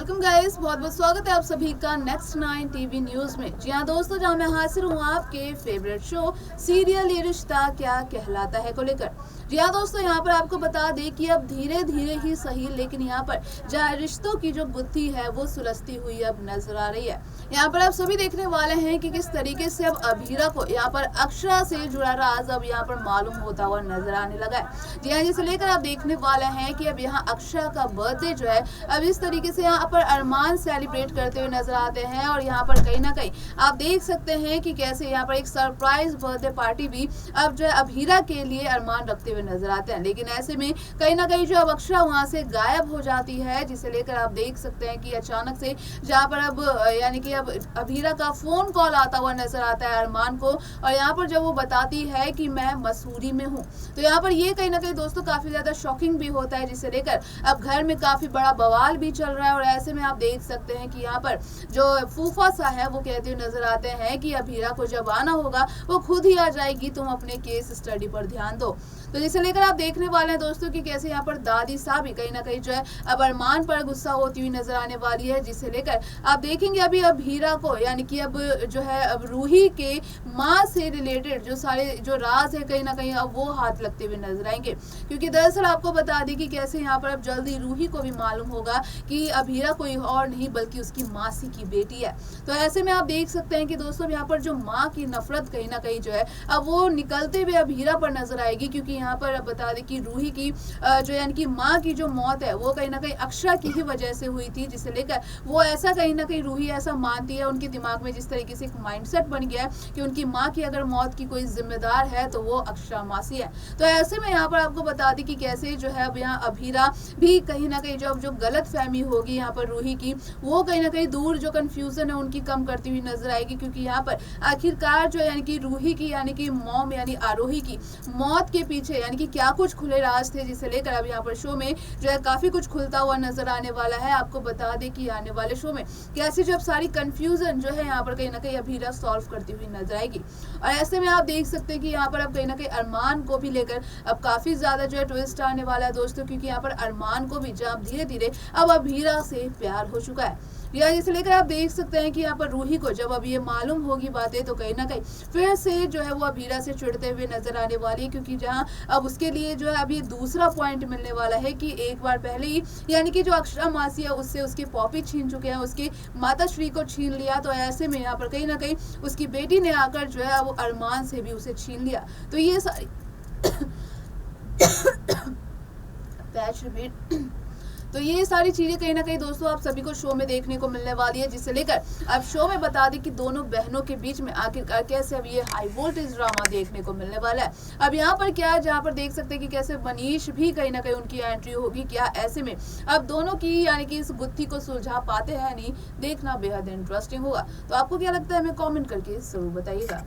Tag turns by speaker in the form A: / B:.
A: Welcome guys, बहुत बहुत स्वागत है आप सभी का नेक्स्ट 9 टीवी न्यूज में। जी हाँ दोस्तों, जहाँ मैं हाजिर हूँ आपके फेवरेट शो सीरियल ये रिश्ता क्या कहलाता है को लेकर। जी हाँ दोस्तों, यहाँ पर आपको बता दें कि अब धीरे धीरे ही सही, लेकिन यहाँ पर जहाँ रिश्तों की जो गुत्थी है वो सुलझती हुई अब नजर आ रही है। यहाँ पर आप सभी देखने वाले हैं कि किस तरीके से अब अभीरा को यहाँ पर अक्षरा से जुड़ा राज अब यहाँ पर मालूम होता हुआ नजर आने लगा है। जी हाँ, जिसे लेकर आप देखने वाले हैं कि अब यहाँ अक्षरा का बर्थडे जो है अब इस तरीके से यहाँ पर अरमान सेलिब्रेट करते हुए नजर आते हैं। और यहाँ पर कहीं ना कहीं आप देख सकते हैं कि कैसे यहाँ पर एक सरप्राइज बर्थडे पार्टी भी अब जो है अभीरा के लिए अरमान रखते हुए नजर आते हैं। लेकिन ऐसे में कहीं ना कहीं जो अब अक्षरा वहां से गायब हो जाती है, जिसे लेकर आप देख सकते हैं कि अचानक से जहाँ पर अब यानी कि अब अभीरा का फोन कॉल आता हुआ नजर आता है अरमान को। और यहाँ पर जब वो बताती है कि मैं मसूरी में हूँ, तो यहाँ पर ये कहीं ना कहीं दोस्तों काफी ज्यादा शॉकिंग भी होता है, जिसे लेकर अब घर में काफी बड़ा बवाल भी चल रहा है। और ऐसे में आप देख सकते हैं कि यहाँ पर जो फूफा सा है वो कहते हुए नजर आते हैं कि अभीरा को जब आना होगा वो खुद ही आ जाएगी, तुम अपने केस स्टडी पर ध्यान दो। तो जिसे लेकर आप देखने वाले हैं दोस्तों कि कैसे यहाँ पर दादी साहब भी कहीं ना कहीं जो है अब अरमान पर गुस्सा होती हुई नजर आने वाली है, जिसे लेकर आप देखेंगे अभी अभीरा को यानी कि अब जो है अब रूही के माँ से रिलेटेड जो सारे जो राज है कहीं ना कहीं अब वो हाथ लगते हुए नजर आएंगे। क्योंकि दरअसल आपको बता दें कि कैसे यहाँ पर अब जल्दी रूही को भी मालूम होगा कि अभीरा कोई और नहीं बल्कि उसकी मासी की बेटी है। तो ऐसे में आप देख सकते हैं कि दोस्तों यहाँ पर जो माँ की नफरत कहीं ना कहीं जो है अब वो निकलते हुए अभीरा पर नजर आएगी। क्योंकि यहाँ पर अब बता दें कि रूही की जो यानी कि माँ की जो मौत है वो कहीं ना कहीं अक्षरा की ही वजह से हुई थी, जिसे लेकर वो ऐसा कहीं ना कहीं रूही ऐसा मानती है, उनके दिमाग में जिस तरीके से एक माइंडसेट बन गया है कि उनकी माँ की अगर मौत की कोई जिम्मेदार है तो वो अक्षरा मासी है। तो ऐसे में यहाँ पर आपको बता दें कि कैसे जो है अब यहाँ अभीरा भी कहीं ना कहीं जो गलत फहमी होगी यहाँ पर रूही की, वो कहीं ना कहीं दूर जो कंफ्यूजन है उनकी कम करती हुई नजर आएगी। क्योंकि यहाँ पर आखिरकार जो यानी कि रूही की यानी कि मॉम यानी आरोही की मौत के पीछे यानी कि क्या कुछ खुले राज थे, जिसे लेकर अब यहाँ पर शो में जो है काफी कुछ खुलता हुआ नजर आने वाला है। आपको बता दें कि आने वाले शो में कैसे जो सारी कंफ्यूजन जो है यहाँ पर कहीं ना कहीं अभीरा सॉल्व करती हुई नजर आएगी। और ऐसे में आप देख सकते हैं कि यहाँ पर अब कहीं ना कहीं अरमान को भी लेकर अब काफी ज्यादा जो है ट्विस्ट आने वाला है दोस्तों। क्योंकि यहाँ पर अरमान को भी जब धीरे धीरे अब अभीरा से प्यार हो चुका है। या इसे लेकर आप देख सकते हैं कि यहाँ पर रूही को जब अब ये मालूम होगी बातें, तो कहीं ना कहीं फिर से जो है वो अभीरा से चिढ़ते हुए नजर आने वाली है। क्योंकि जहाँ अब उसके लिए जो है अब ये दूसरा पॉइंट मिलने वाला है कि एक बार पहले ही यानी कि जो अक्षरा मासी है उससे उसकी पॉपी छीन चुके हैं, उसकी माता श्री को छीन लिया। तो ऐसे में यहाँ पर कहीं ना कहीं उसकी बेटी ने आकर जो है वो अरमान से भी उसे छीन लिया। तो ये सारी पैच रिपीट तो ये सारी चीजें कहीं ना कहीं दोस्तों आप सभी को शो में देखने को मिलने वाली है, जिसे लेकर अब शो में बता दें कि दोनों बहनों के बीच में आखिरकार कैसे अब ये हाई वोल्टेज ड्रामा देखने को मिलने वाला है। अब यहाँ पर क्या है, जहाँ पर देख सकते हैं कि कैसे मनीष भी कहीं ना कहीं उनकी एंट्री होगी। क्या ऐसे में अब दोनों की यानी कि इस गुत्थी को सुलझा पाते हैं नहीं, देखना बेहद इंटरेस्टिंग होगा। तो आपको क्या लगता है हमें कॉमेंट करके जरूर बताइएगा।